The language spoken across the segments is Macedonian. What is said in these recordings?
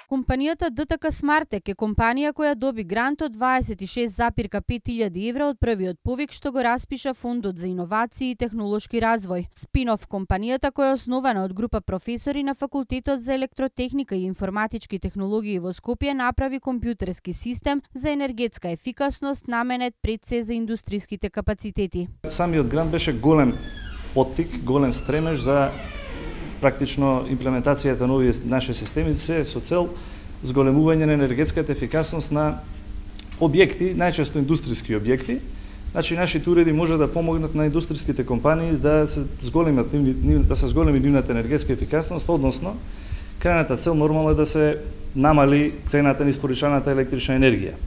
Компанијата ДТК Смартек е компанија која доби грант од 26,5 евра од првиот повик што го распиша Фондот за иновации и технолошки развој. Спин-оф компанијата, која е основана од група професори на Факултетот за електротехника и информатички технологии во Скопје, направи компјутерски систем за енергетска ефикасност наменет пред се за индустријските капацитети. Самиот грант беше голем поттик, голем стремеж за практично имплементацијата на овие наши системи се со цел зголемување на енергетската ефикасност на објекти, најчесто индустријски објекти. Значи нашите уреди може да помогнат на индустријските компании да се зголеми нивната енергетска ефикасност, односно крајната цел нормално е да се намали цената на испорачаната електрична енергија.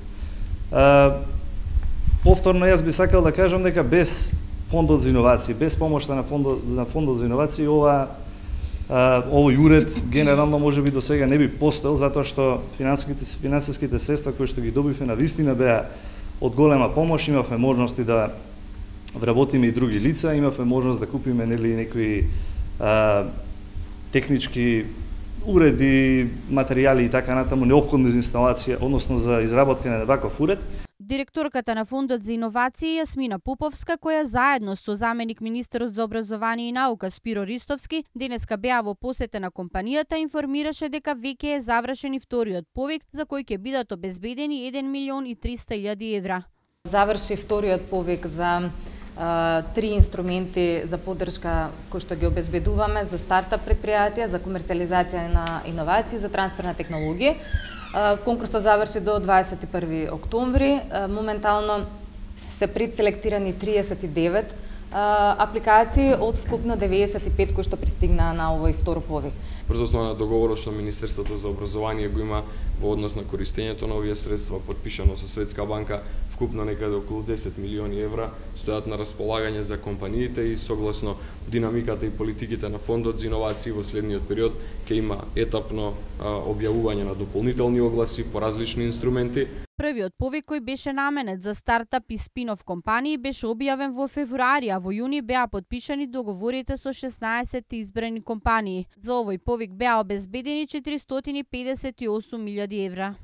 Повторно јас би сакал да кажам дека без Фондот за иновации, без помошта на Фондот за иновации, овој уред генерално можеби до сега не би постоел, затоа што финансиските средства кои што ги добивме навистина беа од голема помош. Имавме можности да вработиме и други лица, имавме можност да купиме некои технички уреди, материјали и така натаму неопходни за инсталација, односно за изработка на ваков уред. Директорката на Фондот за иновации Јасмина Поповска, која заедно со заменик министерот за образование и наука Спиро Ристовски денеска беа во посета на компанијата, информираше дека веќе е завршен и вториот повик за кој ќе бидат обезбедени 1.300.000 евра. Заврши вториот повик за 3 инструменти за поддршка кои што ги обезбедуваме за стартап предпријатија, за комерцијализација на иновации, за трансфер на технологија. Конкурсот заврши до 21 октомври. Моментално се предселектирани 39 апликации од вкупно 95 кои што пристигнаа на овој втор повик. Врз основа на договорот што Министерството за образование го има во однос на користењето на овие средства, подпишано со Светска банка, вкупно некаде околу 10 милиони евра стојат на располагање за компаниите и согласно динамиката и политиките на Фондот за иновации во следниот период ќе има етапно објавување на дополнителни огласи по различни инструменти. Првиот повик кој беше наменет за стартап и спин-оф компании беше објавен во февруари, а во јуни беа подпишани договорите со 16 избрани компании. За овој повик беа обезбедени 458.000 евра.